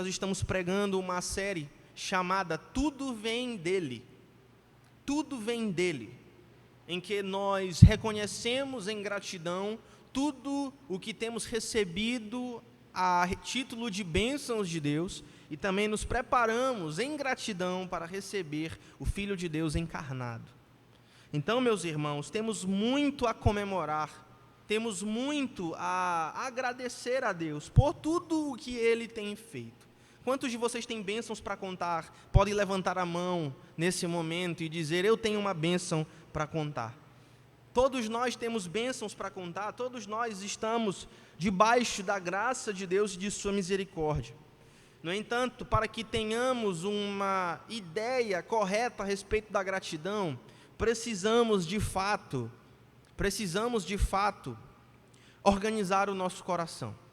nós estamos pregando uma série chamada Tudo Vem Dele. Tudo vem dele, em que nós reconhecemos em gratidão tudo o que temos recebido a título de bênçãos de Deus e também nos preparamos em gratidão para receber o Filho de Deus encarnado. Então, meus irmãos, temos muito a comemorar, temos muito a agradecer a Deus por tudo o que Ele tem feito. Quantos de vocês têm bênçãos para contar? Podem levantar a mão nesse momento e dizer, eu tenho uma bênção para contar. Todos nós temos bênçãos para contar, todos nós estamos debaixo da graça de Deus e de sua misericórdia. No entanto, para que tenhamos uma ideia correta a respeito da gratidão, precisamos de fato organizar o nosso coração.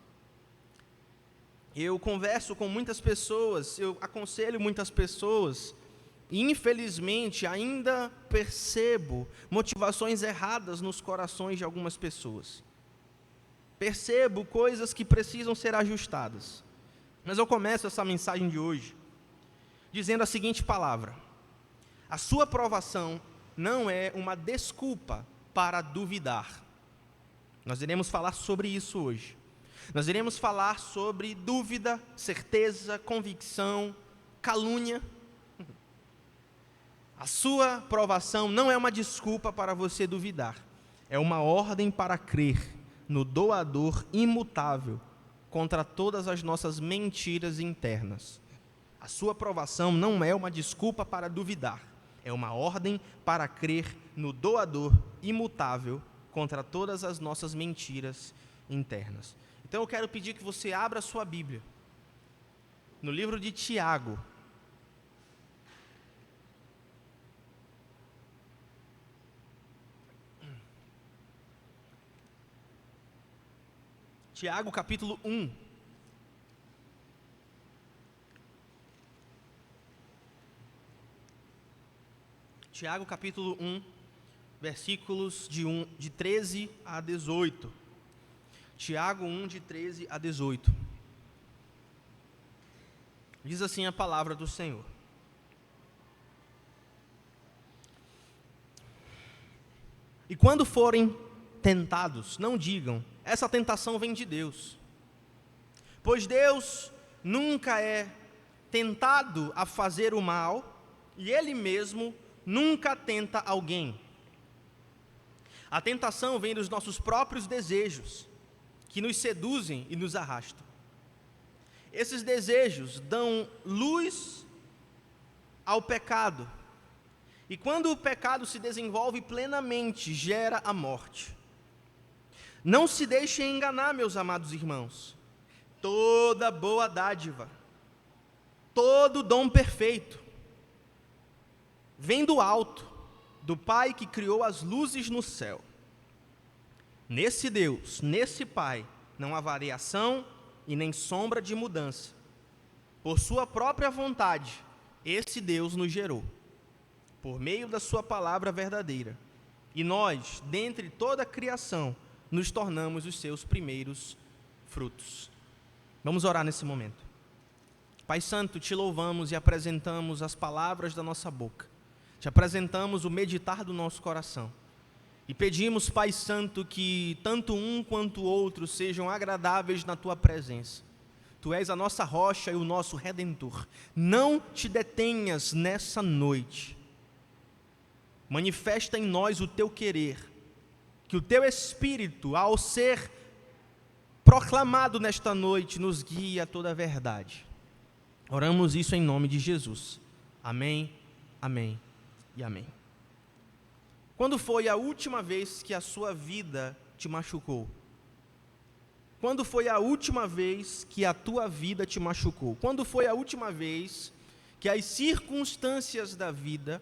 Eu converso com muitas pessoas, eu aconselho muitas pessoas, e infelizmente ainda percebo motivações erradas nos corações de algumas pessoas. Percebo coisas que precisam ser ajustadas. Mas eu começo essa mensagem de hoje dizendo a seguinte palavra: a sua provação não é uma desculpa para duvidar. Nós iremos falar sobre isso hoje. Nós iremos falar sobre dúvida, certeza, convicção, calúnia. A sua provação não é uma desculpa para você duvidar. É uma ordem para crer no doador imutável contra todas as nossas mentiras internas. A sua provação não é uma desculpa para duvidar. É uma ordem para crer no doador imutável contra todas as nossas mentiras internas. Então eu quero pedir que você abra a sua Bíblia no livro de Tiago. Tiago capítulo 1. Tiago capítulo 1, versículos de 13 a 18. Tiago 1, de 13 a 18. Diz assim a palavra do Senhor. E quando forem tentados, não digam, essa tentação vem de Deus. Pois Deus nunca é tentado a fazer o mal, e Ele mesmo nunca tenta alguém. A tentação vem dos nossos próprios desejos, que nos seduzem e nos arrastam. Esses desejos dão luz ao pecado, e quando o pecado se desenvolve plenamente, gera a morte. Não se deixem enganar, meus amados irmãos. Toda boa dádiva, todo dom perfeito, vem do alto, do Pai que criou as luzes no céu. Nesse Deus, nesse Pai, não há variação e nem sombra de mudança. Por sua própria vontade, esse Deus nos gerou, por meio da sua palavra verdadeira. E nós, dentre toda a criação, nos tornamos os seus primeiros frutos. Vamos orar nesse momento. Pai Santo, te louvamos e apresentamos as palavras da nossa boca. Te apresentamos o meditar do nosso coração. E pedimos, Pai Santo, que tanto um quanto o outro sejam agradáveis na Tua presença. Tu és a nossa rocha e o nosso Redentor. Não te detenhas nessa noite. Manifesta em nós o Teu querer. Que o Teu Espírito, ao ser proclamado nesta noite, nos guie a toda a verdade. Oramos isso em nome de Jesus. Amém, amém e amém. Quando foi a última vez que a sua vida te machucou? Quando foi a última vez que a tua vida te machucou? Quando foi a última vez que as circunstâncias da vida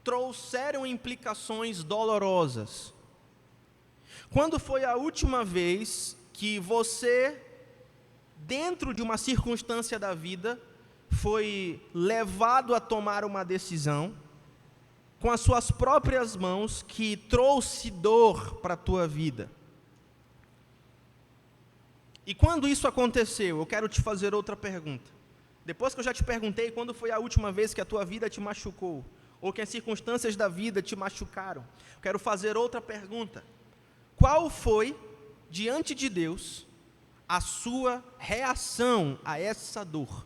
trouxeram implicações dolorosas? Quando foi a última vez que você, dentro de uma circunstância da vida, foi levado a tomar uma decisão com as suas próprias mãos que trouxe dor para a tua vida? E quando isso aconteceu, eu quero te fazer outra pergunta. Depois que eu já te perguntei quando foi a última vez que a tua vida te machucou, ou que as circunstâncias da vida te machucaram, quero fazer outra pergunta. Qual foi, diante de Deus, a sua reação a essa dor?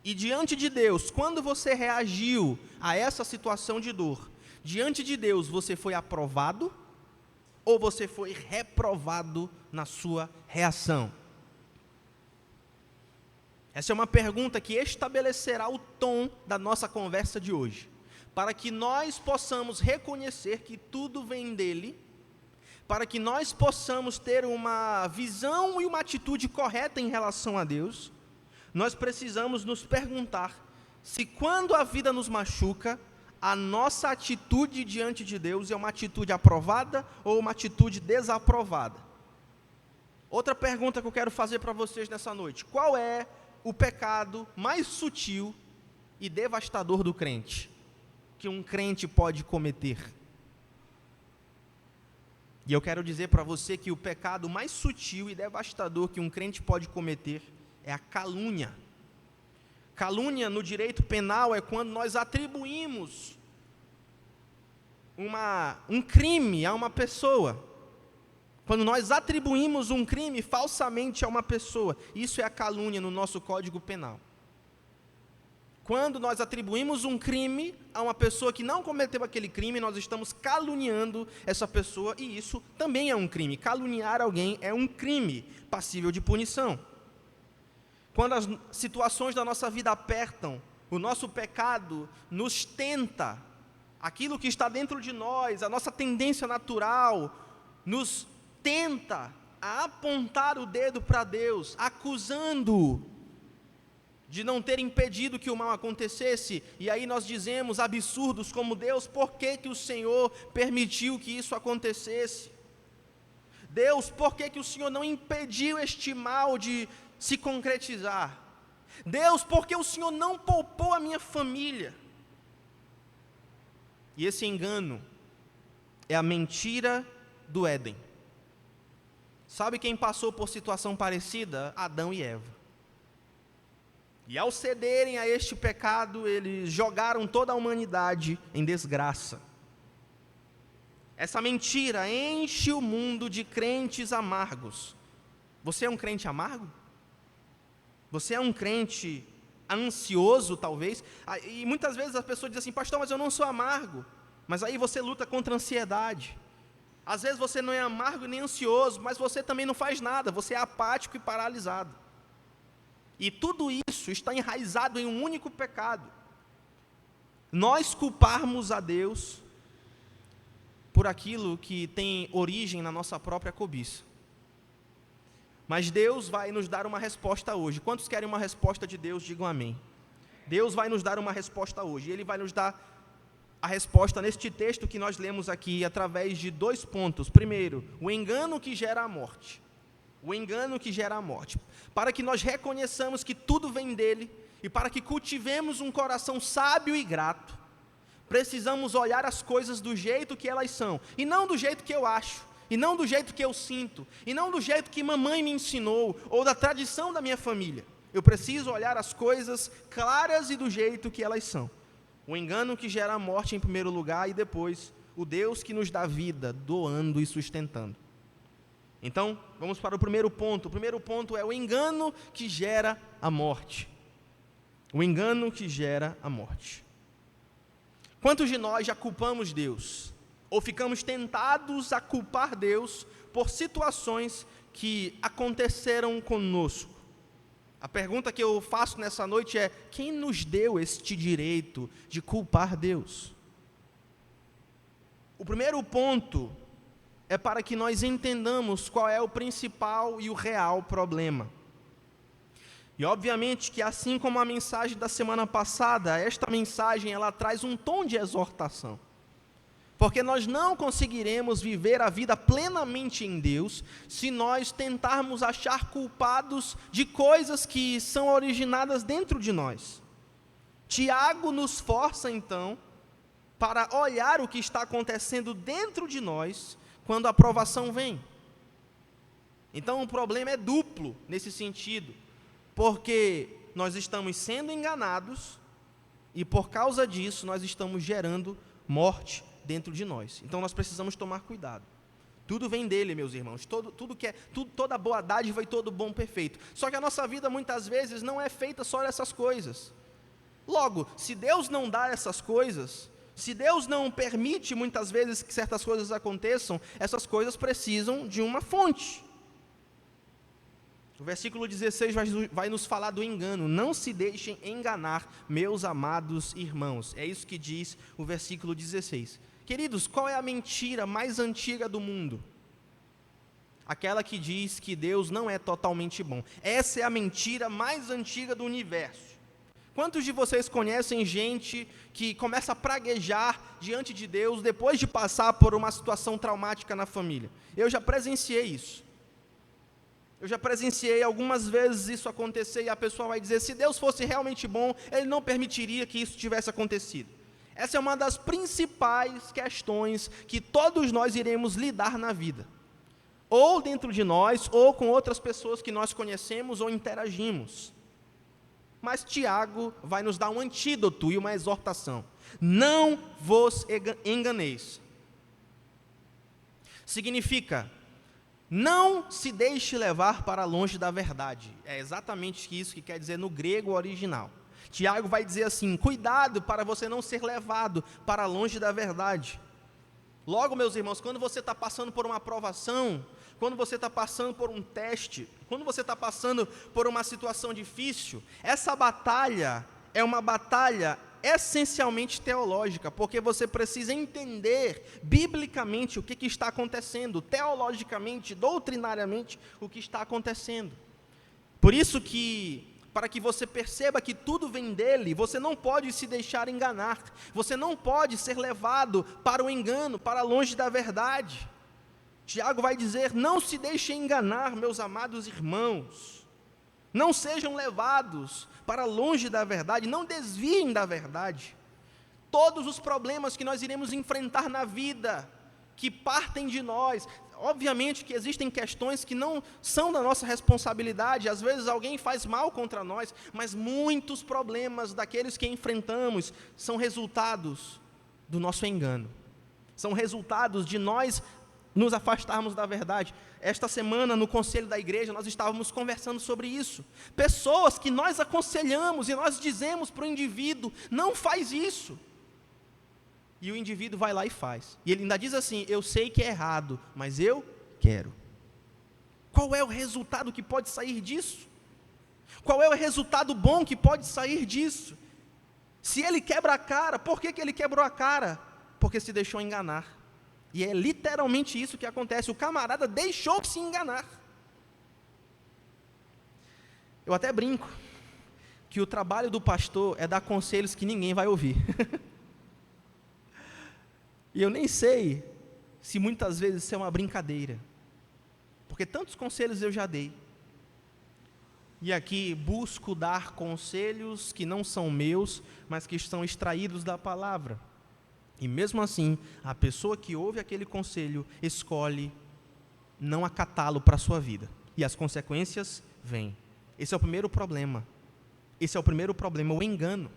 E diante de Deus, quando você reagiu a essa situação de dor, diante de Deus você foi aprovado ou você foi reprovado na sua reação? Essa é uma pergunta que estabelecerá o tom da nossa conversa de hoje, para que nós possamos reconhecer que tudo vem dele, para que nós possamos ter uma visão e uma atitude correta em relação a Deus. Nós precisamos nos perguntar se quando a vida nos machuca, a nossa atitude diante de Deus é uma atitude aprovada ou uma atitude desaprovada. Outra pergunta que eu quero fazer para vocês nessa noite: qual é o pecado mais sutil e devastador do crente, que um crente pode cometer? E eu quero dizer para você que o pecado mais sutil e devastador que um crente pode cometer é a calúnia. Calúnia no direito penal é quando nós atribuímos um crime a uma pessoa. Quando nós atribuímos um crime falsamente a uma pessoa, isso é a calúnia no nosso Código Penal. Quando nós atribuímos um crime a uma pessoa que não cometeu aquele crime, nós estamos caluniando essa pessoa, e isso também é um crime. Caluniar alguém é um crime passível de punição. Quando as situações da nossa vida apertam, o nosso pecado nos tenta, aquilo que está dentro de nós, a nossa tendência natural, nos tenta a apontar o dedo para Deus, acusando-o de não ter impedido que o mal acontecesse, e aí nós dizemos absurdos como: Deus, por que que o Senhor permitiu que isso acontecesse? Deus, por que que o Senhor não impediu este mal de se concretizar? Deus, por que o Senhor não poupou a minha família? E esse engano é a mentira do Éden. Sabe quem passou por situação parecida? Adão e Eva. E ao cederem a este pecado, eles jogaram toda a humanidade em desgraça. Essa mentira enche o mundo de crentes amargos. Você é um crente amargo? Você é um crente ansioso, talvez? E muitas vezes as pessoas dizem assim: pastor, mas eu não sou amargo. Mas aí você luta contra a ansiedade. Às vezes você não é amargo nem ansioso, mas você também não faz nada, você é apático e paralisado. E tudo isso está enraizado em um único pecado: nós culparmos a Deus por aquilo que tem origem na nossa própria cobiça. Mas Deus vai nos dar uma resposta hoje. Quantos querem uma resposta de Deus? Digam amém. Deus vai nos dar uma resposta hoje. Ele vai nos dar a resposta neste texto que nós lemos aqui, através de 2 pontos. Primeiro, o engano que gera a morte. O engano que gera a morte. Para que nós reconheçamos que tudo vem dele, e para que cultivemos um coração sábio e grato, precisamos olhar as coisas do jeito que elas são, e não do jeito que eu acho, e não do jeito que eu sinto, e não do jeito que mamãe me ensinou, ou da tradição da minha família. Eu preciso olhar as coisas claras e do jeito que elas são. O engano que gera a morte em primeiro lugar, e depois o Deus que nos dá vida, doando e sustentando. Então, vamos para o primeiro ponto. O primeiro ponto é o engano que gera a morte. O engano que gera a morte. Quantos de nós já culpamos Deus? Ou ficamos tentados a culpar Deus por situações que aconteceram conosco? A pergunta que eu faço nessa noite é: quem nos deu este direito de culpar Deus? O primeiro ponto é para que nós entendamos qual é o principal e o real problema. E obviamente que, assim como a mensagem da semana passada, esta mensagem ela traz um tom de exortação. Porque nós não conseguiremos viver a vida plenamente em Deus se nós tentarmos achar culpados de coisas que são originadas dentro de nós. Tiago nos força então para olhar o que está acontecendo dentro de nós quando a provação vem. Então o problema é duplo nesse sentido, porque nós estamos sendo enganados e por causa disso nós estamos gerando morte dentro de nós. Então nós precisamos tomar cuidado. Tudo vem dele, meus irmãos, toda boa dádiva e todo bom perfeito. Só que a nossa vida muitas vezes não é feita só dessas coisas. Logo, se Deus não dá essas coisas, se Deus não permite muitas vezes que certas coisas aconteçam, essas coisas precisam de uma fonte. O versículo 16 vai nos falar do engano. Não se deixem enganar, meus amados irmãos. É isso que diz o versículo 16. Queridos, qual é a mentira mais antiga do mundo? Aquela que diz que Deus não é totalmente bom. Essa é a mentira mais antiga do universo. Quantos de vocês conhecem gente que começa a praguejar diante de Deus depois de passar por uma situação traumática na família? Eu já presenciei isso. Eu já presenciei algumas vezes isso acontecer e a pessoa vai dizer, se Deus fosse realmente bom, Ele não permitiria que isso tivesse acontecido. Essa é uma das principais questões que todos nós iremos lidar na vida. Ou dentro de nós, ou com outras pessoas que nós conhecemos ou interagimos. Mas Tiago vai nos dar um antídoto e uma exortação. Não vos enganeis. Significa, não se deixe levar para longe da verdade. É exatamente isso que quer dizer no grego original. Tiago vai dizer assim, cuidado para você não ser levado para longe da verdade. Logo, meus irmãos, quando você está passando por uma aprovação, quando você está passando por um teste, quando você está passando por uma situação difícil, essa batalha é uma batalha essencialmente teológica, porque você precisa entender biblicamente o que está acontecendo, teologicamente, doutrinariamente, o que está acontecendo. Por isso que, para que você perceba que tudo vem dele, você não pode se deixar enganar, você não pode ser levado para o engano, para longe da verdade. Tiago vai dizer, não se deixem enganar, meus amados irmãos, não sejam levados para longe da verdade, não desviem da verdade. Todos os problemas que nós iremos enfrentar na vida, que partem de nós, obviamente que existem questões que não são da nossa responsabilidade, às vezes alguém faz mal contra nós, mas muitos problemas daqueles que enfrentamos são resultados do nosso engano, são resultados de nós nos afastarmos da verdade. Esta semana, no conselho da igreja, nós estávamos conversando sobre isso. Pessoas que nós aconselhamos e nós dizemos para o indivíduo, não faz isso. E o indivíduo vai lá e faz. E ele ainda diz assim, eu sei que é errado, mas eu quero. Qual é o resultado que pode sair disso? Qual é o resultado bom que pode sair disso? Se ele quebra a cara, por que ele quebrou a cara? Porque se deixou enganar. E é literalmente isso que acontece, o camarada deixou de se enganar. Eu até brinco, que o trabalho do pastor é dar conselhos que ninguém vai ouvir. E eu nem sei se muitas vezes isso é uma brincadeira, porque tantos conselhos eu já dei. E aqui busco dar conselhos que não são meus, mas que estão extraídos da palavra. E mesmo assim, a pessoa que ouve aquele conselho escolhe não acatá-lo para a sua vida. E as consequências vêm. Esse é o primeiro problema. Esse é o primeiro problema, o engano.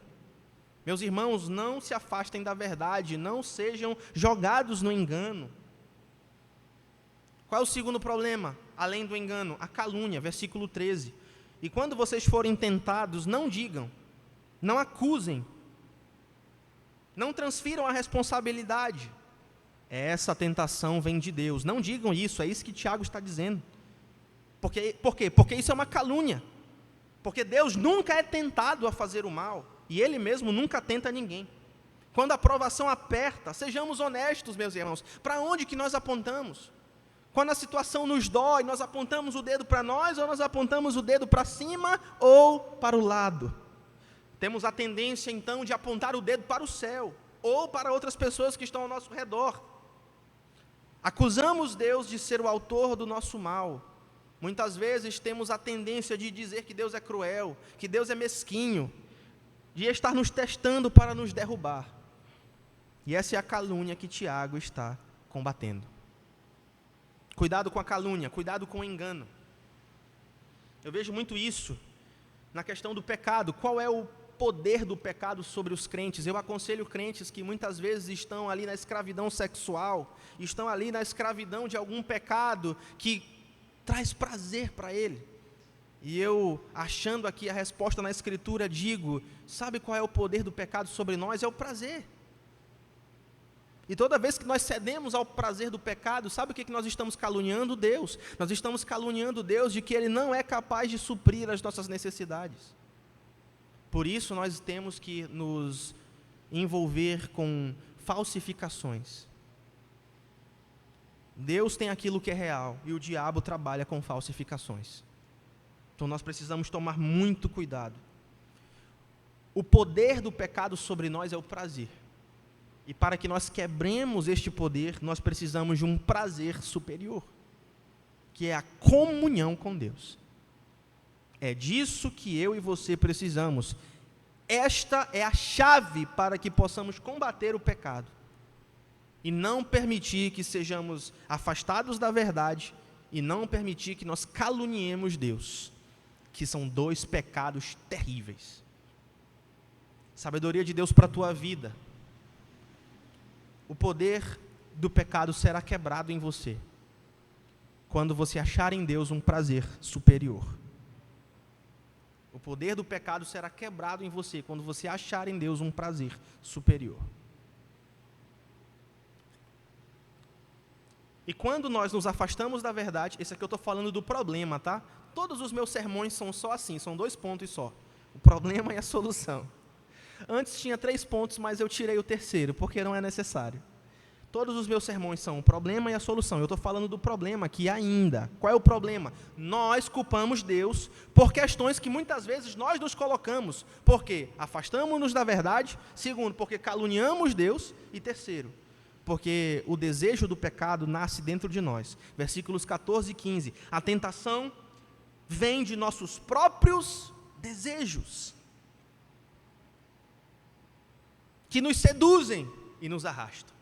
Meus irmãos, não se afastem da verdade, não sejam jogados no engano. Qual é o segundo problema, além do engano? A calúnia, versículo 13. E quando vocês forem tentados, não digam, não acusem, não transfiram a responsabilidade. Essa tentação vem de Deus. Não digam isso, é isso que Tiago está dizendo. Por quê? Porque isso é uma calúnia. Porque Deus nunca é tentado a fazer o mal. E Ele mesmo nunca tenta ninguém. Quando a provação aperta, sejamos honestos, meus irmãos. Para onde que nós apontamos? Quando a situação nos dói, nós apontamos o dedo para nós ou nós apontamos o dedo para cima ou para o lado? Temos a tendência, então, de apontar o dedo para o céu, ou para outras pessoas que estão ao nosso redor. Acusamos Deus de ser o autor do nosso mal. Muitas vezes temos a tendência de dizer que Deus é cruel, que Deus é mesquinho, de estar nos testando para nos derrubar. E essa é a calúnia que Tiago está combatendo. Cuidado com a calúnia, cuidado com o engano. Eu vejo muito isso na questão do pecado. Qual é o poder do pecado sobre os crentes? Eu aconselho crentes que muitas vezes estão ali na escravidão sexual, estão ali na escravidão de algum pecado que traz prazer para ele. E eu, achando aqui a resposta na Escritura, digo: sabe qual é o poder do pecado sobre nós? É o prazer. E toda vez que nós cedemos ao prazer do pecado, sabe o que nós estamos caluniando? Deus. Nós estamos caluniando Deus de que Ele não é capaz de suprir as nossas necessidades. Por isso nós temos que nos envolver com falsificações. Deus tem aquilo que é real e o diabo trabalha com falsificações. Então nós precisamos tomar muito cuidado. O poder do pecado sobre nós é o prazer. E para que nós quebremos este poder, nós precisamos de um prazer superior, que é a comunhão com Deus. É disso que eu e você precisamos. Esta é a chave para que possamos combater o pecado e não permitir que sejamos afastados da verdade e não permitir que nós caluniemos Deus, que são dois pecados terríveis. Sabedoria de Deus para a tua vida. O poder do pecado será quebrado em você quando você achar em Deus um prazer superior. O poder do pecado será quebrado em você quando você achar em Deus um prazer superior. E quando nós nos afastamos da verdade, esse aqui eu estou falando do problema, tá? Todos os meus sermões são só assim, são 2 pontos só. O problema e a solução. Antes tinha 3 pontos, mas eu tirei o terceiro, porque não é necessário. Todos os meus sermões são o problema e a solução. Eu estou falando do problema aqui ainda. Qual é o problema? Nós culpamos Deus por questões que muitas vezes nós nos colocamos. Porque afastamos-nos da verdade. Segundo, porque caluniamos Deus. E terceiro, porque o desejo do pecado nasce dentro de nós. Versículos 14 e 15. A tentação vem de nossos próprios desejos, que nos seduzem e nos arrastam.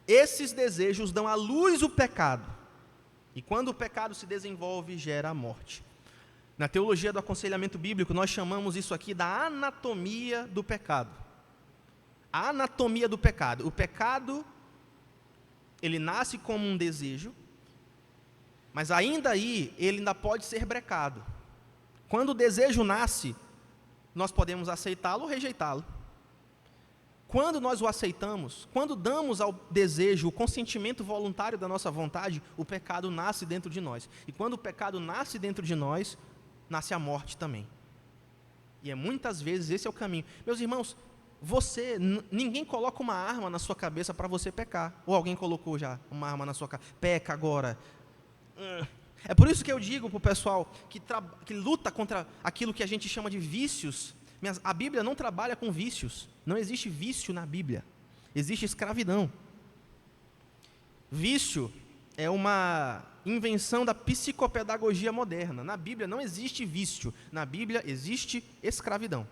Esses desejos dão à luz o pecado. E quando o pecado se desenvolve, gera a morte. Na teologia do aconselhamento bíblico, nós chamamos isso aqui da anatomia do pecado. A anatomia do pecado. O pecado, ele nasce como um desejo, mas ainda aí, ele ainda pode ser brecado. Quando o desejo nasce, nós podemos aceitá-lo ou rejeitá-lo. Quando nós o aceitamos, quando damos ao desejo o consentimento voluntário da nossa vontade, o pecado nasce dentro de nós. E quando o pecado nasce dentro de nós, nasce a morte também. E muitas vezes esse é o caminho. Meus irmãos, ninguém coloca uma arma na sua cabeça para você pecar. Ou alguém colocou já uma arma na sua cabeça? Peca agora. É por isso que eu digo para o pessoal que luta contra aquilo que a gente chama de vícios. A Bíblia não trabalha com vícios. Não existe vício na Bíblia. Existe escravidão. Vício é uma invenção da psicopedagogia moderna. Na Bíblia não existe vício. Na Bíblia existe escravidão.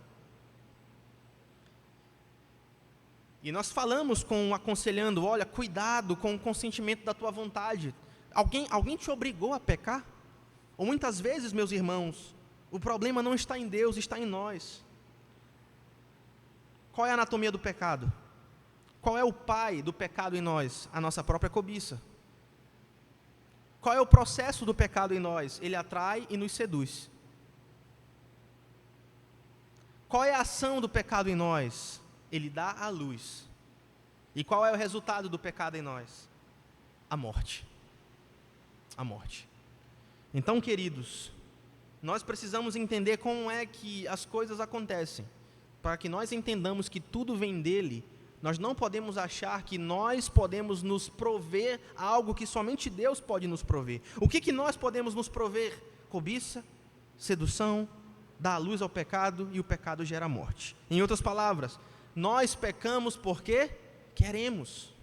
E nós falamos aconselhando, olha, cuidado com o consentimento da tua vontade. Alguém te obrigou a pecar? Ou muitas vezes, meus irmãos, o problema não está em Deus, está em nós. Qual é a anatomia do pecado? Qual é o pai do pecado em nós? A nossa própria cobiça. Qual é o processo do pecado em nós? Ele atrai e nos seduz. Qual é a ação do pecado em nós? Ele dá a luz. E qual é o resultado do pecado em nós? A morte. A morte. Então, queridos, nós precisamos entender como é que as coisas acontecem. Para que nós entendamos que tudo vem dele, nós não podemos achar que nós podemos nos prover algo que somente Deus pode nos prover. O que nós podemos nos prover? Cobiça, sedução, dar a luz ao pecado e o pecado gera morte. Em outras palavras, nós pecamos porque queremos.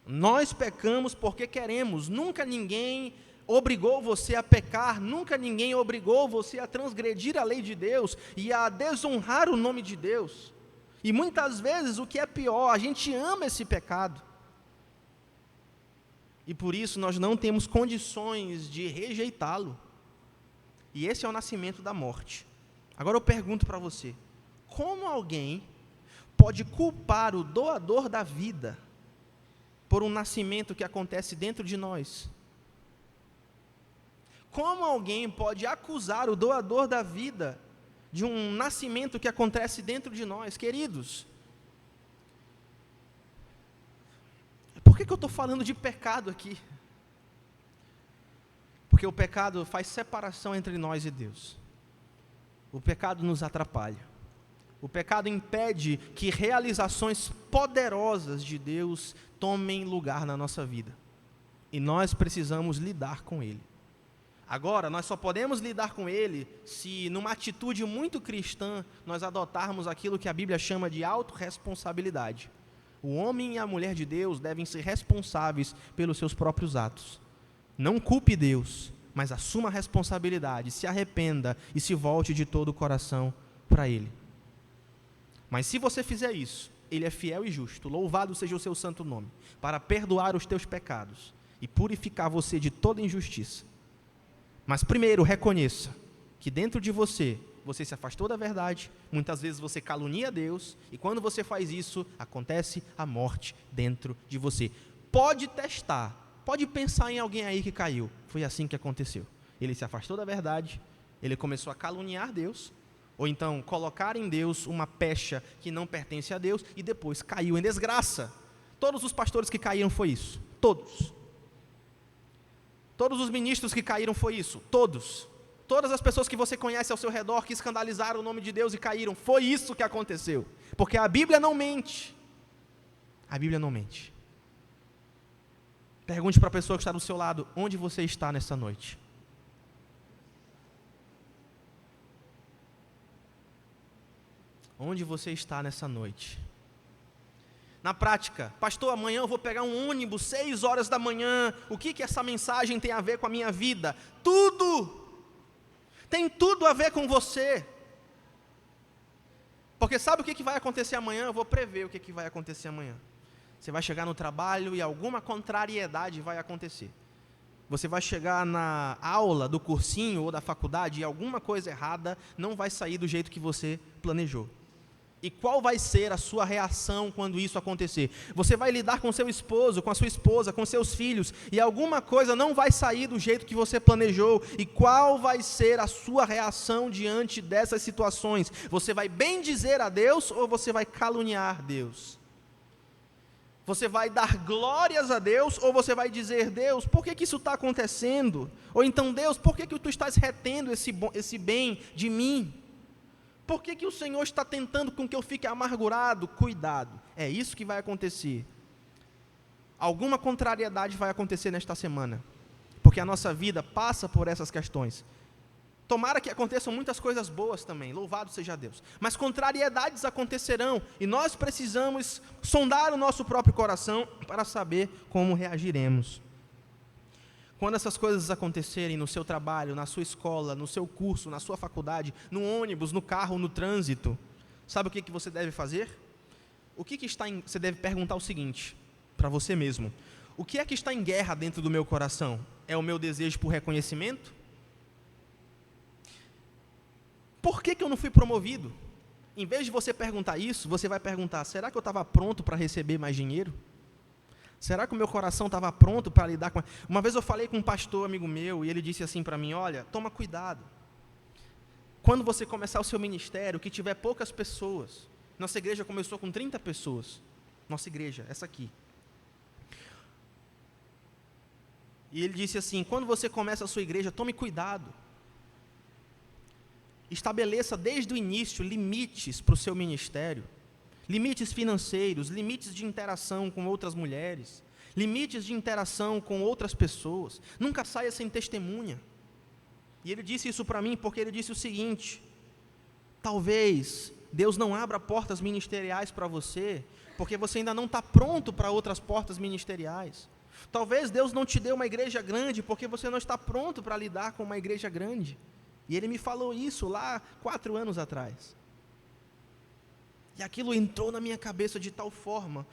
Nós pecamos porque queremos. Nunca ninguém obrigou você a pecar, nunca ninguém obrigou você a transgredir a lei de Deus e a desonrar o nome de Deus. E muitas vezes o que é pior, a gente ama esse pecado. E por isso nós não temos condições de rejeitá-lo. E esse é o nascimento da morte. Agora eu pergunto para você, como alguém pode culpar o doador da vida por um nascimento que acontece dentro de nós? Como alguém pode acusar o doador da vida de um nascimento que acontece dentro de nós? Queridos, por que eu estou falando de pecado aqui? Porque o pecado faz separação entre nós e Deus. O pecado nos atrapalha. O pecado impede que realizações poderosas de Deus tomem lugar na nossa vida. E nós precisamos lidar com ele. Agora, nós só podemos lidar com ele se, numa atitude muito cristã, nós adotarmos aquilo que a Bíblia chama de autorresponsabilidade. O homem e a mulher de Deus devem ser responsáveis pelos seus próprios atos. Não culpe Deus, mas assuma a responsabilidade, se arrependa e se volte de todo o coração para Ele. Mas se você fizer isso, Ele é fiel e justo, louvado seja o seu santo nome, para perdoar os teus pecados e purificar você de toda injustiça. Mas primeiro, reconheça que dentro de você se afastou da verdade, muitas vezes você calunia Deus, e quando você faz isso, acontece a morte dentro de você. Pode testar, pode pensar em alguém aí que caiu. Foi assim que aconteceu. Ele se afastou da verdade, ele começou a caluniar Deus, ou então colocar em Deus uma pecha que não pertence a Deus, e depois caiu em desgraça. Todos os pastores que caíram foi isso, todos. Todos os ministros que caíram foi isso, todos. Todas as pessoas que você conhece ao seu redor que escandalizaram o nome de Deus e caíram, foi isso que aconteceu. Porque a Bíblia não mente. A Bíblia não mente. Pergunte para a pessoa que está do seu lado, onde você está nessa noite? Onde você está nessa noite? Na prática, pastor, amanhã eu vou pegar um ônibus, 6 horas da manhã, o que essa mensagem tem a ver com a minha vida? Tudo! Tem tudo a ver com você. Porque sabe o que vai acontecer amanhã? Eu vou prever o que vai acontecer amanhã. Você vai chegar no trabalho e alguma contrariedade vai acontecer. Você vai chegar na aula do cursinho ou da faculdade e alguma coisa errada não vai sair do jeito que você planejou. E qual vai ser a sua reação quando isso acontecer? Você vai lidar com seu esposo, com a sua esposa, com seus filhos, e alguma coisa não vai sair do jeito que você planejou. E qual vai ser a sua reação diante dessas situações? Você vai bendizer a Deus ou você vai caluniar Deus? Você vai dar glórias a Deus ou você vai dizer, Deus, por que isso está acontecendo? Ou então, Deus, por que tu estás retendo esse bem de mim? Por que o Senhor está tentando com que eu fique amargurado? Cuidado, é isso que vai acontecer. Alguma contrariedade vai acontecer nesta semana, porque a nossa vida passa por essas questões. Tomara que aconteçam muitas coisas boas também, louvado seja Deus. Mas contrariedades acontecerão, e nós precisamos sondar o nosso próprio coração para saber como reagiremos. Quando essas coisas acontecerem no seu trabalho, na sua escola, no seu curso, na sua faculdade, no ônibus, no carro, no trânsito, sabe o que você deve fazer? Você deve perguntar o seguinte, para você mesmo: o que é que está em guerra dentro do meu coração? É o meu desejo por reconhecimento? Por que eu não fui promovido? Em vez de você perguntar isso, você vai perguntar, será que eu estava pronto para receber mais dinheiro? Será que o meu coração estava pronto para lidar com... Uma vez eu falei com um pastor amigo meu, e ele disse assim para mim, olha, toma cuidado. Quando você começar o seu ministério, que tiver poucas pessoas, nossa igreja começou com 30 pessoas, nossa igreja, essa aqui. E ele disse assim, quando você começa a sua igreja, tome cuidado. Estabeleça desde o início limites para o seu ministério. Limites financeiros, limites de interação com outras mulheres, limites de interação com outras pessoas. Nunca saia sem testemunha. E ele disse isso para mim porque ele disse o seguinte, talvez Deus não abra portas ministeriais para você, porque você ainda não está pronto para outras portas ministeriais. Talvez Deus não te dê uma igreja grande, porque você não está pronto para lidar com uma igreja grande. E ele me falou isso lá 4 anos atrás. E aquilo entrou na minha cabeça de tal forma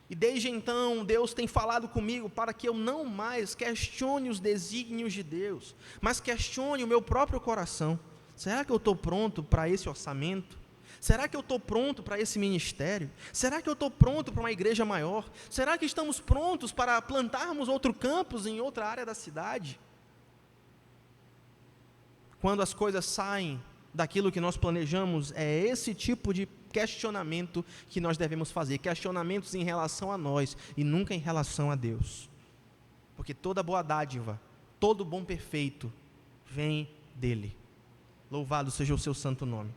E desde então, Deus tem falado comigo para que eu não mais questione os desígnios de Deus, mas questione o meu próprio coração. Será que eu estou pronto para esse orçamento? Será que eu estou pronto para esse ministério? Será que eu estou pronto para uma igreja maior? Será que estamos prontos para plantarmos outro campus em outra área da cidade? Quando as coisas saem daquilo que nós planejamos, é esse tipo de questionamento que nós devemos fazer, questionamentos em relação a nós e nunca em relação a Deus, porque toda boa dádiva, todo bom perfeito vem dele. Louvado seja o seu santo nome.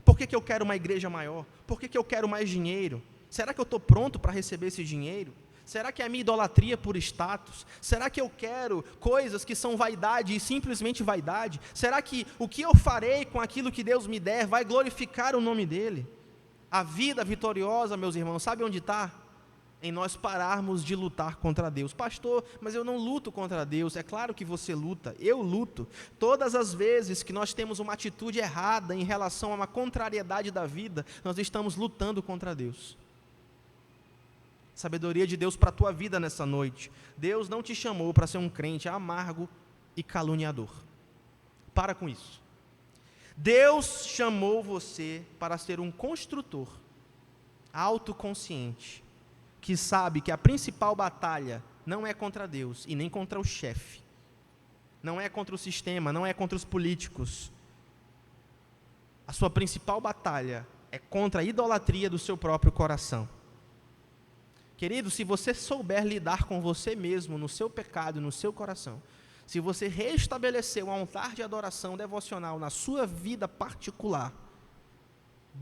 Por que eu quero uma igreja maior? Por que eu quero mais dinheiro? Será que eu estou pronto para receber esse dinheiro? Será que é a minha idolatria por status? Será que eu quero coisas que são vaidade e simplesmente vaidade? Será que o que eu farei com aquilo que Deus me der vai glorificar o nome dEle? A vida vitoriosa, meus irmãos, sabe onde está? Em nós pararmos de lutar contra Deus. Pastor, mas eu não luto contra Deus. É claro que você luta, eu luto. Todas as vezes que nós temos uma atitude errada em relação a uma contrariedade da vida, nós estamos lutando contra Deus. Sabedoria de Deus para a tua vida nessa noite. Deus não te chamou para ser um crente amargo e caluniador. Para com isso. Deus chamou você para ser um construtor autoconsciente, que sabe que a principal batalha não é contra Deus e nem contra o chefe. Não é contra o sistema, não é contra os políticos. A sua principal batalha é contra a idolatria do seu próprio coração. Querido, se você souber lidar com você mesmo, no seu pecado, no seu coração, se você restabelecer um altar de adoração devocional na sua vida particular,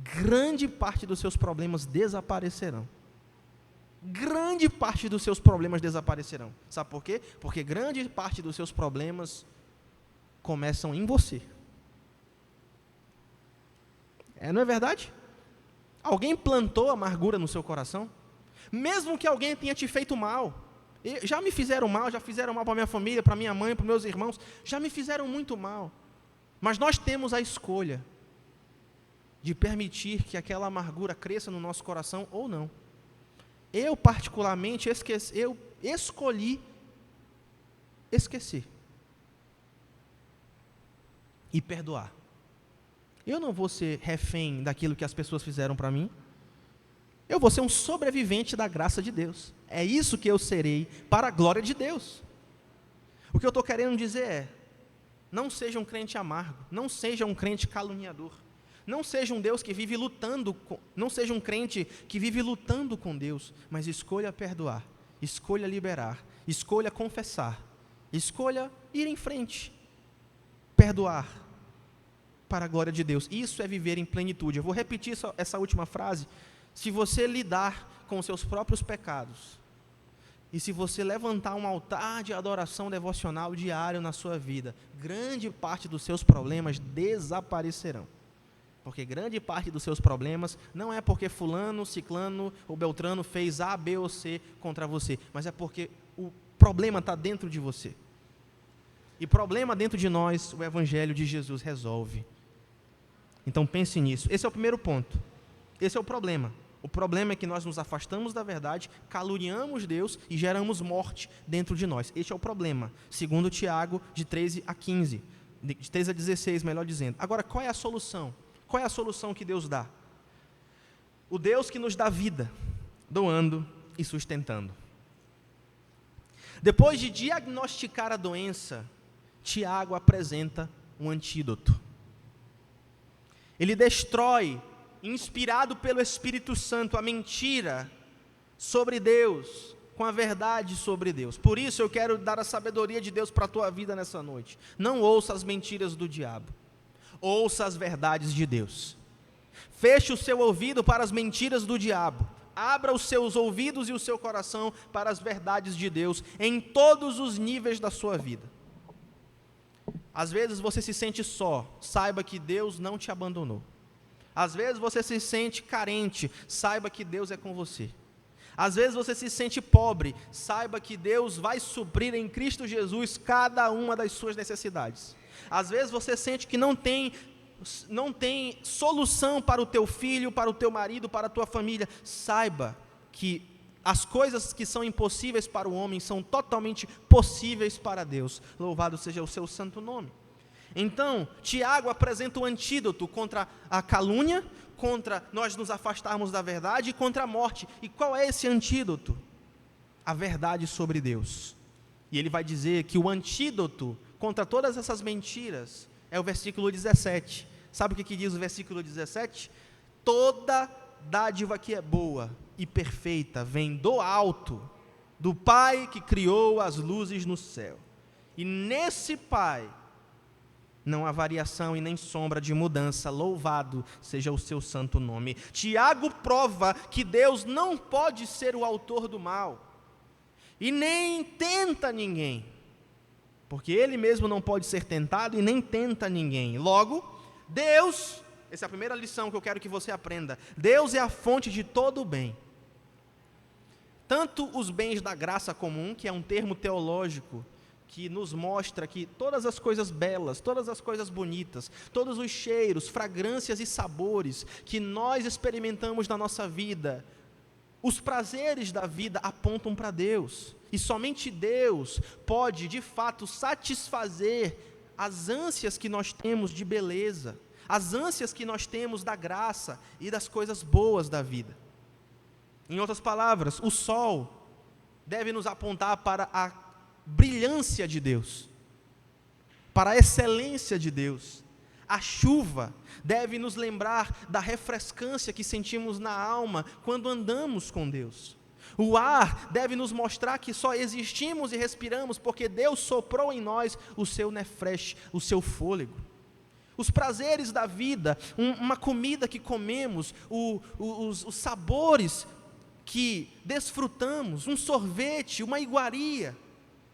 grande parte dos seus problemas desaparecerão. Grande parte dos seus problemas desaparecerão. Sabe por quê? Porque grande parte dos seus problemas começam em você. Não é verdade? Alguém plantou amargura no seu coração? Mesmo que alguém tenha te feito mal, já me fizeram mal para minha família, para minha mãe, para meus irmãos, já me fizeram muito mal, mas nós temos a escolha de permitir que aquela amargura cresça no nosso coração ou não. Eu particularmente escolhi esquecer e perdoar. Eu não vou ser refém daquilo que as pessoas fizeram para mim. Eu vou ser um sobrevivente da graça de Deus. É isso que eu serei para a glória de Deus. O que eu estou querendo dizer é, não seja um crente amargo, não seja um crente caluniador, não seja um Deus que vive lutando, não seja um crente que vive lutando com Deus, mas escolha perdoar, escolha liberar, escolha confessar, escolha ir em frente, perdoar para a glória de Deus. Isso é viver em plenitude. Eu vou repetir essa última frase. Se você lidar com os seus próprios pecados, e se você levantar um altar de adoração devocional diário na sua vida, grande parte dos seus problemas desaparecerão. Porque grande parte dos seus problemas não é porque fulano, ciclano ou beltrano fez A, B ou C contra você, mas é porque o problema está dentro de você. E problema dentro de nós, o Evangelho de Jesus resolve. Então pense nisso. Esse é o primeiro ponto. Esse é o problema. O problema é que nós nos afastamos da verdade, caluniamos Deus e geramos morte dentro de nós. Este é o problema, segundo Tiago, de 13 a 15, de 13 a 16, melhor dizendo. Agora, qual é a solução? Qual é a solução que Deus dá? O Deus que nos dá vida, doando e sustentando. Depois de diagnosticar a doença, Tiago apresenta um antídoto. Ele destrói, inspirado pelo Espírito Santo, a mentira sobre Deus, com a verdade sobre Deus. Por isso eu quero dar a sabedoria de Deus para a tua vida nessa noite. Não ouça as mentiras do diabo, ouça as verdades de Deus. Feche o seu ouvido para as mentiras do diabo, abra os seus ouvidos e o seu coração para as verdades de Deus, em todos os níveis da sua vida. Às vezes você se sente só, saiba que Deus não te abandonou. Às vezes você se sente carente, saiba que Deus é com você. Às vezes você se sente pobre, saiba que Deus vai suprir em Cristo Jesus cada uma das suas necessidades. Às vezes você sente que não tem solução para o teu filho, para o teu marido, para a tua família, saiba que as coisas que são impossíveis para o homem são totalmente possíveis para Deus. Louvado seja o seu santo nome. Então, Tiago apresenta o antídoto contra a calúnia, contra nós nos afastarmos da verdade e contra a morte. E qual é esse antídoto? A verdade sobre Deus. E ele vai dizer que o antídoto contra todas essas mentiras é o versículo 17. Sabe o que diz o versículo 17? Toda dádiva que é boa e perfeita vem do alto, do Pai que criou as luzes no céu. E nesse Pai não há variação e nem sombra de mudança. Louvado seja o seu santo nome. Tiago prova que Deus não pode ser o autor do mal e nem tenta ninguém, porque Ele mesmo não pode ser tentado e nem tenta ninguém. Logo, Deus, essa é a primeira lição que eu quero que você aprenda, Deus é a fonte de todo o bem. Tanto os bens da graça comum, que é um termo teológico que nos mostra que todas as coisas belas, todas as coisas bonitas, todos os cheiros, fragrâncias e sabores que nós experimentamos na nossa vida, os prazeres da vida apontam para Deus, e somente Deus pode de fato satisfazer as ânsias que nós temos de beleza, as ânsias que nós temos da graça e das coisas boas da vida. Em outras palavras, o sol deve nos apontar para a brilhância de Deus, para a excelência de Deus. A chuva deve nos lembrar da refrescância que sentimos na alma quando andamos com Deus. O ar deve nos mostrar que só existimos e respiramos porque Deus soprou em nós o seu nefresh, o seu fôlego. Os prazeres da vida, uma comida que comemos, os sabores que desfrutamos, um sorvete, uma iguaria,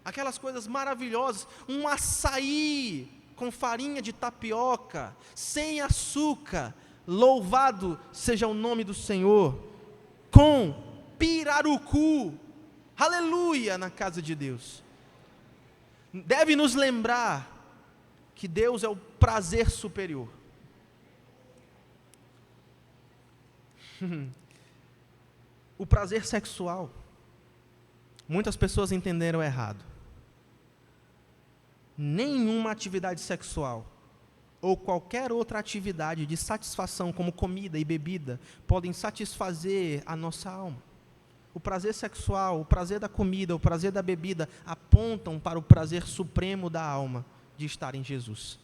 aquelas coisas maravilhosas, um açaí com farinha de tapioca, sem açúcar, louvado seja o nome do Senhor, com pirarucu, aleluia, na casa de Deus. Deve nos lembrar que Deus é o prazer superior. O prazer sexual, muitas pessoas entenderam errado. Nenhuma atividade sexual ou qualquer outra atividade de satisfação, como comida e bebida, podem satisfazer a nossa alma. O prazer sexual, o prazer da comida, o prazer da bebida apontam para o prazer supremo da alma de estar em Jesus.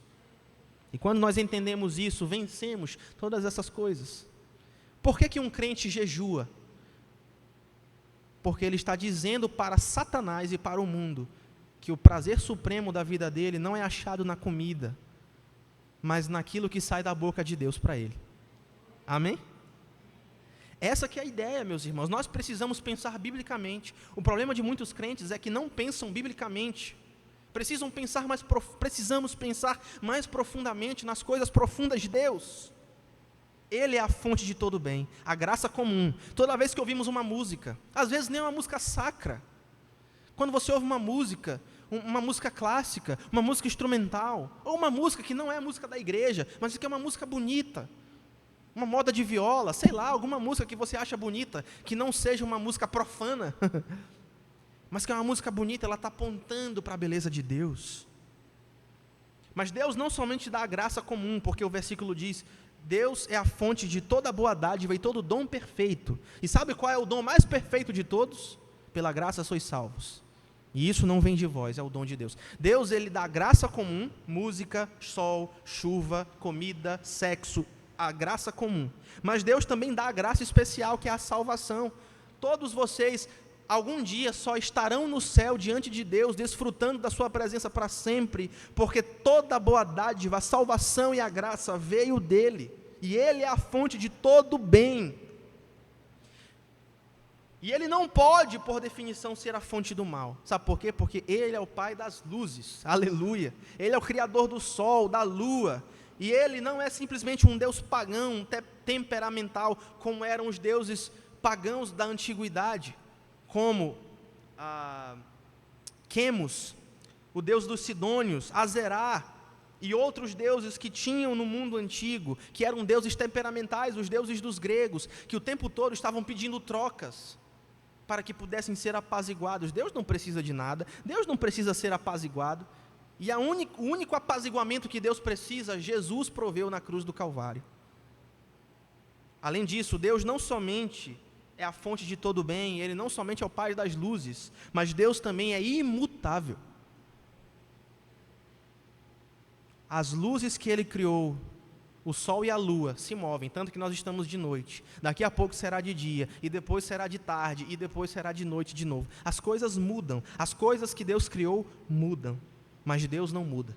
E quando nós entendemos isso, vencemos todas essas coisas. Por que um crente jejua? Porque ele está dizendo para Satanás e para o mundo que o prazer supremo da vida dele não é achado na comida, mas naquilo que sai da boca de Deus para ele. Amém? Essa que é a ideia, meus irmãos. Nós precisamos pensar biblicamente. O problema de muitos crentes é que não pensam biblicamente. Precisamos pensar mais profundamente nas coisas profundas de Deus. Ele é a fonte de todo bem, a graça comum. Toda vez que ouvimos uma música, às vezes nem uma música sacra, quando você ouve uma música clássica, uma música instrumental, ou uma música que não é a música da igreja, mas que é uma música bonita, uma moda de viola, sei lá, alguma música que você acha bonita, que não seja uma música profana, mas que é uma música bonita, ela está apontando para a beleza de Deus. Mas Deus não somente dá a graça comum, porque o versículo diz, Deus é a fonte de toda boa dádiva e todo dom perfeito. E sabe qual é o dom mais perfeito de todos? Pela graça sois salvos. E isso não vem de vós, é o dom de Deus. Deus, Ele dá graça comum, música, sol, chuva, comida, sexo, a graça comum. Mas Deus também dá a graça especial, que é a salvação. Todos vocês, algum dia, só estarão no céu diante de Deus, desfrutando da sua presença para sempre, porque toda a boa dádiva, a salvação e a graça veio dEle, e Ele é a fonte de todo o bem. E Ele não pode, por definição, ser a fonte do mal. Sabe por quê? Porque Ele é o Pai das luzes, aleluia. Ele é o Criador do sol, da lua, e Ele não é simplesmente um Deus pagão, temperamental, como eram os deuses pagãos da antiguidade, como Quemos, o deus dos Sidônios, Azerá, e outros deuses que tinham no mundo antigo, que eram deuses temperamentais, os deuses dos gregos, que o tempo todo estavam pedindo trocas. para que pudessem ser apaziguados. Deus não precisa de nada, Deus não precisa ser apaziguado. E o único apaziguamento que Deus precisa, Jesus proveu na cruz do Calvário. Além disso, Deus não somente é a fonte de todo bem, Ele não somente é o Pai das luzes, mas Deus também é imutável. As luzes que Ele criou, o sol e a lua, se movem, tanto que nós estamos de noite. Daqui a pouco será de dia, e depois será de tarde, e depois será de noite de novo. As coisas mudam, as coisas que Deus criou mudam, mas Deus não muda.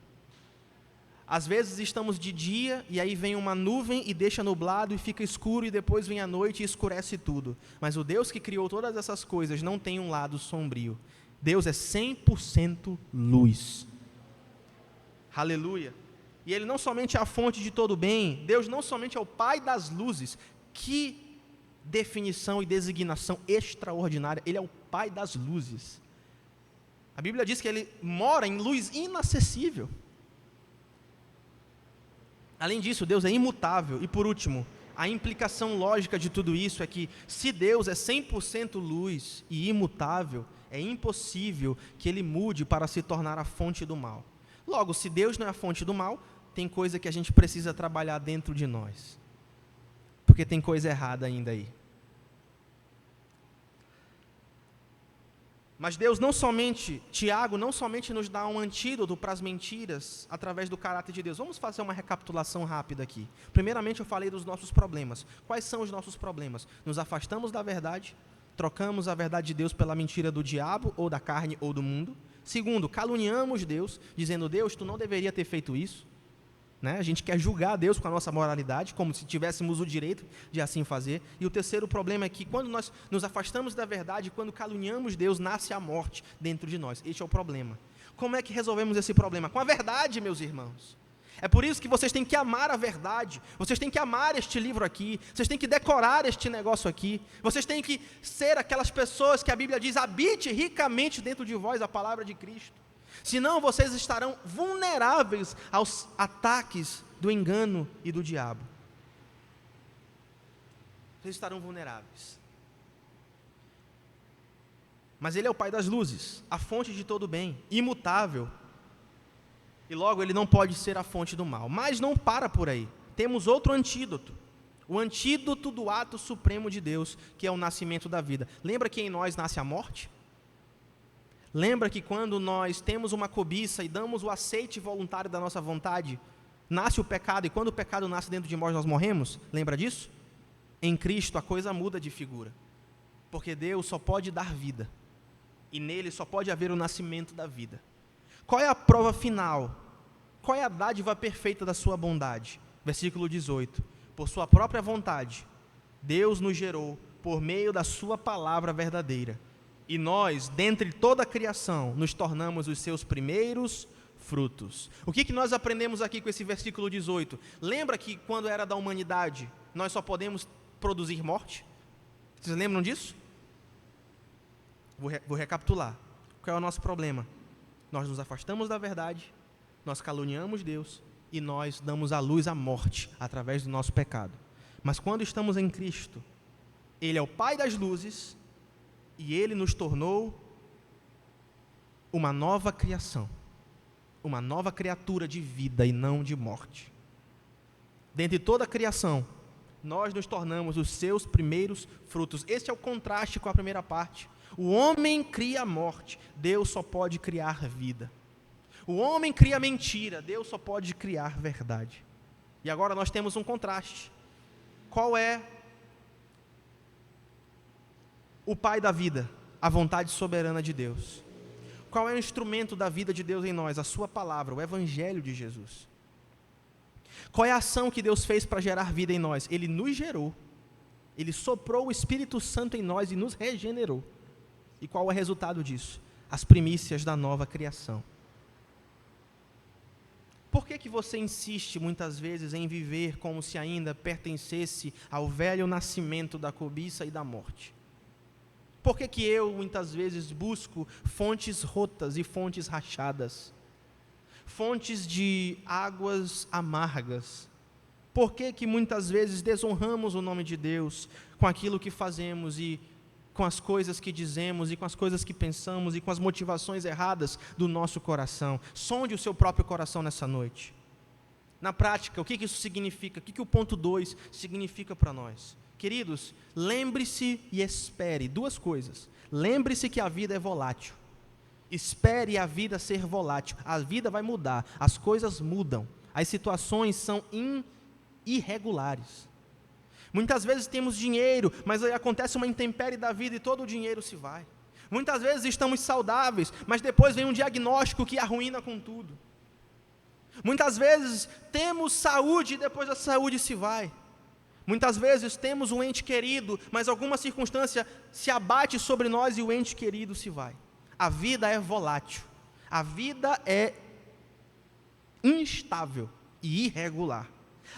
Às vezes estamos de dia, e aí vem uma nuvem e deixa nublado e fica escuro, e depois vem a noite e escurece tudo. Mas o Deus que criou todas essas coisas não tem um lado sombrio. Deus é 100% luz. Aleluia. E Ele não somente é a fonte de todo bem, Deus não somente é o Pai das luzes. Que definição e designação extraordinária. Ele é o Pai das luzes. A Bíblia diz que Ele mora em luz inacessível. Além disso, Deus é imutável. E por último, a implicação lógica de tudo isso é que, se Deus é 100% luz e imutável, é impossível que Ele mude para se tornar a fonte do mal. Logo, se Deus não é a fonte do mal, tem coisa que a gente precisa trabalhar dentro de nós. Porque tem coisa errada ainda aí. Mas Deus Tiago não somente nos dá um antídoto para as mentiras através do caráter de Deus. Vamos fazer uma recapitulação rápida aqui. Primeiramente, eu falei dos nossos problemas. Quais são os nossos problemas? Nos afastamos da verdade, trocamos a verdade de Deus pela mentira do diabo, ou da carne, ou do mundo. Segundo, caluniamos Deus, dizendo: Deus, tu não deveria ter feito isso. A gente quer julgar Deus com a nossa moralidade, como se tivéssemos o direito de assim fazer. E o terceiro problema é que, quando nós nos afastamos da verdade, quando caluniamos Deus, nasce a morte dentro de nós. Este é o problema. Como é que resolvemos esse problema? Com a verdade, meus irmãos. É por isso que vocês têm que amar a verdade, vocês têm que amar este livro aqui, vocês têm que decorar este negócio aqui, vocês têm que ser aquelas pessoas que a Bíblia diz: habite ricamente dentro de vós a palavra de Cristo. Senão vocês estarão vulneráveis aos ataques do engano e do diabo. Vocês estarão vulneráveis. Mas Ele é o Pai das luzes, a fonte de todo bem, imutável. E logo Ele não pode ser a fonte do mal. Mas não para por aí. Temos outro antídoto. O antídoto do ato supremo de Deus, que é o nascimento da vida. Lembra que em nós nasce a morte? Lembra que quando nós temos uma cobiça e damos o aceite voluntário da nossa vontade, nasce o pecado, e quando o pecado nasce dentro de nós morremos? Lembra disso? Em Cristo a coisa muda de figura, porque Deus só pode dar vida, e nele só pode haver o nascimento da vida. Qual é a prova final? Qual é a dádiva perfeita da sua bondade? Versículo 18: por sua própria vontade, Deus nos gerou por meio da sua palavra verdadeira, e nós, dentre toda a criação, nos tornamos os seus primeiros frutos. O que nós aprendemos aqui com esse versículo 18? Lembra que quando era da humanidade, nós só podemos produzir morte? Vocês lembram disso? Vou recapitular. Qual é o nosso problema? Nós nos afastamos da verdade, nós caluniamos Deus, e nós damos à luz a morte, através do nosso pecado. Mas quando estamos em Cristo, Ele é o Pai das luzes, e Ele nos tornou uma nova criação, uma nova criatura de vida e não de morte. Dentre toda a criação, nós nos tornamos os seus primeiros frutos. Este é o contraste com a primeira parte. O homem cria a morte, Deus só pode criar vida. O homem cria mentira, Deus só pode criar verdade. E agora nós temos um contraste. Qual é o Pai da vida? A vontade soberana de Deus. Qual é o instrumento da vida de Deus em nós? A sua palavra, o Evangelho de Jesus. Qual é a ação que Deus fez para gerar vida em nós? Ele nos gerou. Ele soprou o Espírito Santo em nós e nos regenerou. E qual é o resultado disso? As primícias da nova criação. Por que você insiste muitas vezes em viver como se ainda pertencesse ao velho nascimento da cobiça e da morte? Por que eu muitas vezes busco fontes rotas e fontes rachadas? Fontes de águas amargas? Por que muitas vezes desonramos o nome de Deus com aquilo que fazemos e com as coisas que dizemos e com as coisas que pensamos e com as motivações erradas do nosso coração. Sonde o seu próprio coração nessa noite. Na prática, o que isso significa? O que o ponto 2 significa para nós? Queridos, lembre-se e espere 2 coisas. Lembre-se que a vida é volátil. Espere a vida ser volátil. A vida vai mudar, as coisas mudam, as situações são irregulares. Muitas vezes temos dinheiro, mas aí acontece uma intempérie da vida e todo o dinheiro se vai. Muitas vezes estamos saudáveis, mas depois vem um diagnóstico que arruína com tudo. Muitas vezes temos saúde e depois a saúde se vai. Muitas vezes temos um ente querido, mas alguma circunstância se abate sobre nós e o ente querido se vai. A vida é volátil. A vida é instável e irregular.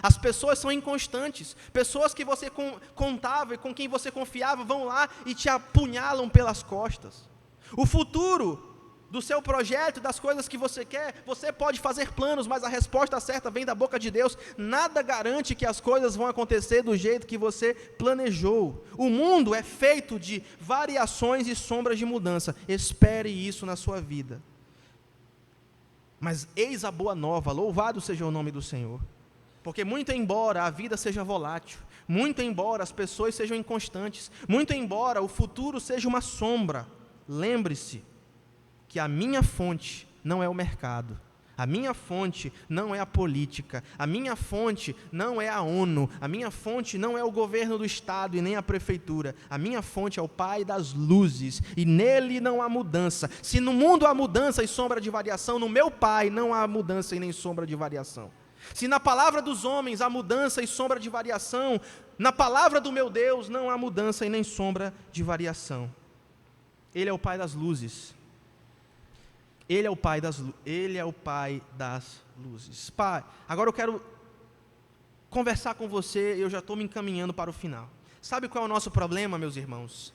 As pessoas são inconstantes. Pessoas que você contava e com quem você confiava vão lá e te apunhalam pelas costas. O futuro do seu projeto, das coisas que você quer, você pode fazer planos, mas a resposta certa vem da boca de Deus. Nada garante que as coisas vão acontecer do jeito que você planejou. O mundo é feito de variações e sombras de mudança. Espere isso na sua vida. Mas eis a boa nova, louvado seja o nome do Senhor. Porque muito embora a vida seja volátil, muito embora as pessoas sejam inconstantes, muito embora o futuro seja uma sombra, lembre-se que a minha fonte não é o mercado, a minha fonte não é a política, a minha fonte não é a ONU, a minha fonte não é o governo do estado e nem a prefeitura, a minha fonte é o Pai das luzes, e nele não há mudança. Se no mundo há mudança e sombra de variação, no meu Pai não há mudança e nem sombra de variação. Se na palavra dos homens há mudança e sombra de variação, na palavra do meu Deus não há mudança e nem sombra de variação. Ele é o Pai das luzes. Ele é o Pai das luzes. Pai, agora eu quero conversar com você, eu já estou me encaminhando para o final. Sabe qual é o nosso problema, meus irmãos?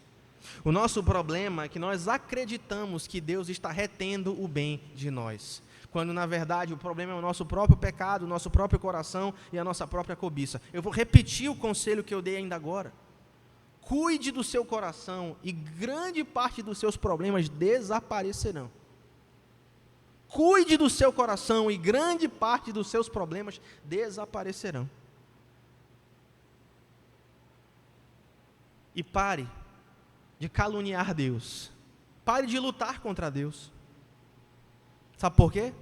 O nosso problema é que nós acreditamos que Deus está retendo o bem de nós, quando na verdade o problema é o nosso próprio pecado, o nosso próprio coração e a nossa própria cobiça. Eu vou repetir o conselho que eu dei ainda agora. Cuide do seu coração e grande parte dos seus problemas desaparecerão. Cuide do seu coração e grande parte dos seus problemas desaparecerão. E pare de caluniar Deus. Pare de lutar contra Deus. Sabe por quê?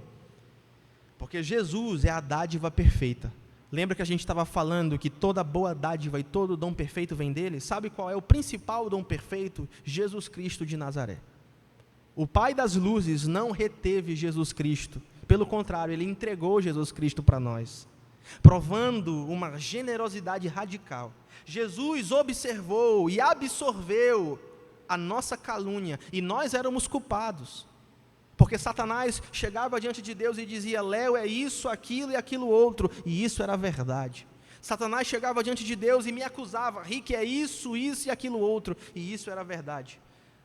Porque Jesus é a dádiva perfeita. Lembra que a gente estava falando que toda boa dádiva e todo dom perfeito vem dele? Sabe qual é o principal dom perfeito? Jesus Cristo de Nazaré. O Pai das luzes não reteve Jesus Cristo. Pelo contrário, ele entregou Jesus Cristo para nós, provando uma generosidade radical. Jesus observou e absorveu a nossa calúnia, e nós éramos culpados. Porque Satanás chegava diante de Deus e dizia: Léo, é isso, aquilo e aquilo outro, e isso era verdade. Satanás chegava diante de Deus e me acusava: Rick, é isso e aquilo outro, e isso era verdade.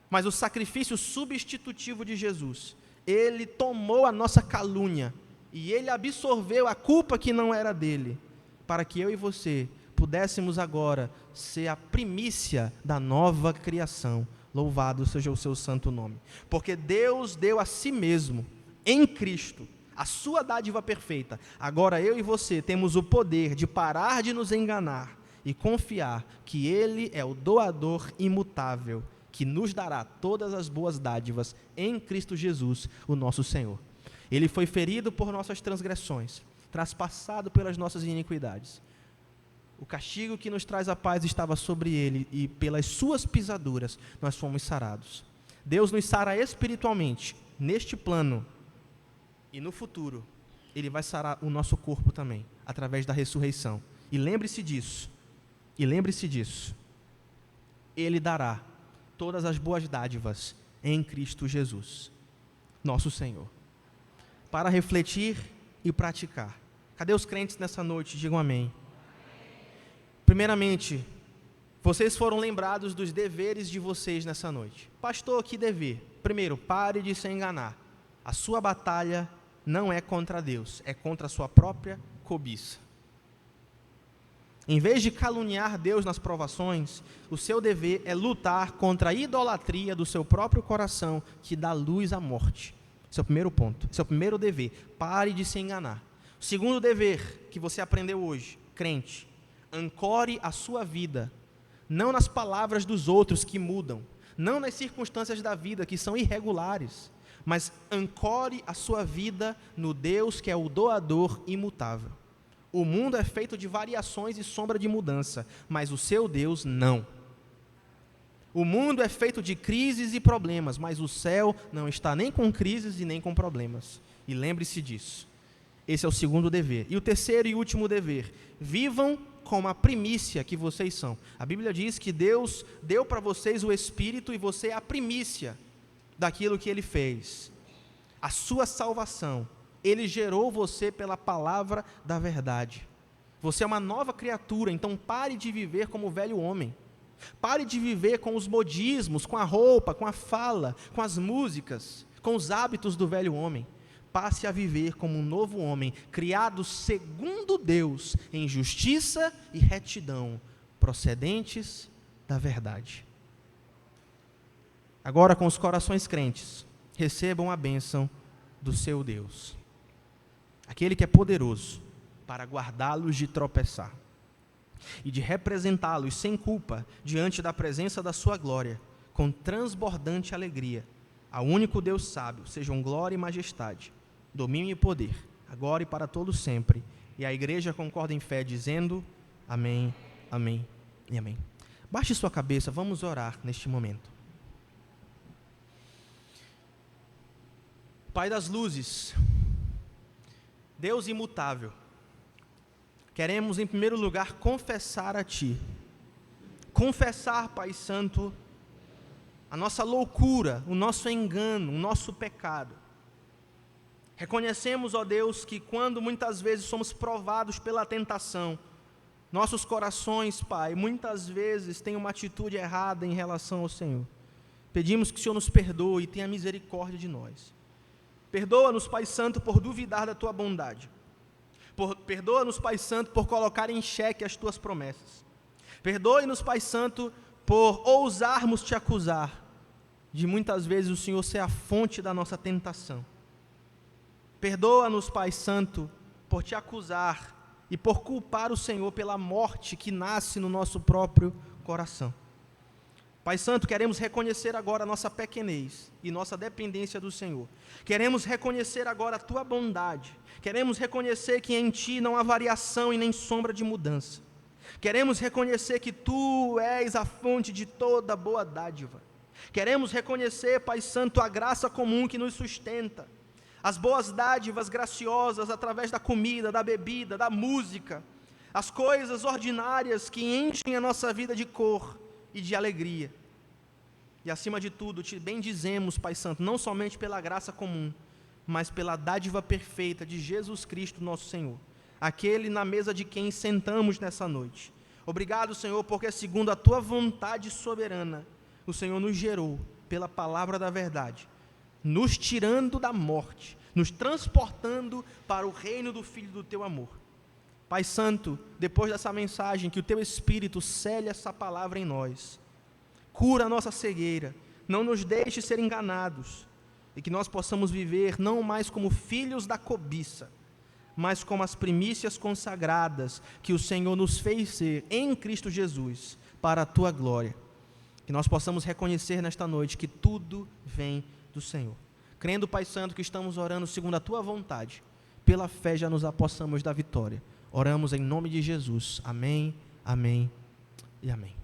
Mas o sacrifício substitutivo de Jesus, ele tomou a nossa calúnia, e ele absorveu a culpa que não era dele, para que eu e você pudéssemos agora ser a primícia da nova criação. Louvado seja o seu santo nome. Porque Deus deu a si mesmo, em Cristo, a sua dádiva perfeita. Agora eu e você temos o poder de parar de nos enganar e confiar que Ele é o doador imutável, que nos dará todas as boas dádivas em Cristo Jesus, o nosso Senhor. Ele foi ferido por nossas transgressões, traspassado pelas nossas iniquidades. O castigo que nos traz a paz estava sobre ele, e pelas suas pisaduras nós fomos sarados. Deus nos sara espiritualmente, neste plano, e no futuro, Ele vai sarar o nosso corpo também, através da ressurreição. E lembre-se disso, Ele dará todas as boas dádivas em Cristo Jesus, nosso Senhor. Para refletir e praticar. Cadê os crentes nessa noite? Digam amém. Primeiramente, vocês foram lembrados dos deveres de vocês nessa noite. Pastor, que dever? Primeiro, pare de se enganar. A sua batalha não é contra Deus, é contra a sua própria cobiça. Em vez de caluniar Deus nas provações, o seu dever é lutar contra a idolatria do seu próprio coração, que dá luz à morte. Esse é o primeiro ponto, esse é o primeiro dever. Pare de se enganar. O segundo dever que você aprendeu hoje, crente, ancore a sua vida, não nas palavras dos outros que mudam, não nas circunstâncias da vida que são irregulares, mas ancore a sua vida no Deus que é o doador imutável. O mundo é feito de variações e sombra de mudança, mas o seu Deus não. O mundo é feito de crises e problemas, mas o céu não está nem com crises e nem com problemas. E lembre-se disso. Esse é o segundo dever. E o terceiro e último dever: vivam como a primícia que vocês são. A Bíblia diz que Deus deu para vocês o Espírito e você é a primícia daquilo que Ele fez. A sua salvação. Ele gerou você pela palavra da verdade. Você é uma nova criatura, então pare de viver como o velho homem. Pare de viver com os modismos, com a roupa, com a fala, com as músicas, com os hábitos do velho homem. Passe a viver como um novo homem, criado segundo Deus, em justiça e retidão, procedentes da verdade. Agora, com os corações crentes, recebam a bênção do seu Deus. Aquele que é poderoso para guardá-los de tropeçar e de representá-los sem culpa diante da presença da sua glória, com transbordante alegria. Ao único Deus sábio sejam glória e majestade, domínio e poder, agora e para todo sempre. E a igreja concorda em fé, dizendo: amém, amém e amém. Baixe sua cabeça, vamos orar neste momento. Pai das luzes, Deus imutável, queremos em primeiro lugar confessar a Ti, confessar, Pai Santo, a nossa loucura, o nosso engano, o nosso pecado. Reconhecemos, ó Deus, que quando muitas vezes somos provados pela tentação, nossos corações, Pai, muitas vezes têm uma atitude errada em relação ao Senhor. Pedimos que o Senhor nos perdoe e tenha misericórdia de nós. Perdoa-nos, Pai Santo, por duvidar da Tua bondade. Perdoa-nos, Pai Santo, por colocar em xeque as Tuas promessas. Perdoe-nos, Pai Santo, por ousarmos Te acusar de muitas vezes o Senhor ser a fonte da nossa tentação. Perdoa-nos, Pai Santo, por Te acusar e por culpar o Senhor pela morte que nasce no nosso próprio coração. Pai Santo, queremos reconhecer agora a nossa pequenez e nossa dependência do Senhor. Queremos reconhecer agora a Tua bondade. Queremos reconhecer que em Ti não há variação e nem sombra de mudança. Queremos reconhecer que Tu és a fonte de toda boa dádiva. Queremos reconhecer, Pai Santo, a graça comum que nos sustenta. As boas dádivas graciosas através da comida, da bebida, da música. As coisas ordinárias que enchem a nossa vida de cor e de alegria. E acima de tudo, Te bendizemos, Pai Santo, não somente pela graça comum, mas pela dádiva perfeita de Jesus Cristo, nosso Senhor, aquele na mesa de quem sentamos nessa noite. Obrigado, Senhor, porque segundo a Tua vontade soberana, o Senhor nos gerou pela palavra da verdade, nos tirando da morte, nos transportando para o reino do Filho do Teu amor. Pai Santo, depois dessa mensagem, que o Teu Espírito cele essa palavra em nós, cura a nossa cegueira, não nos deixe ser enganados, e que nós possamos viver não mais como filhos da cobiça, mas como as primícias consagradas que o Senhor nos fez ser em Cristo Jesus, para a Tua glória. Que nós possamos reconhecer nesta noite que tudo vem do Senhor. Crendo, Pai Santo, que estamos orando segundo a Tua vontade, pela fé já nos apossamos da vitória. Oramos em nome de Jesus. Amém, amém e amém.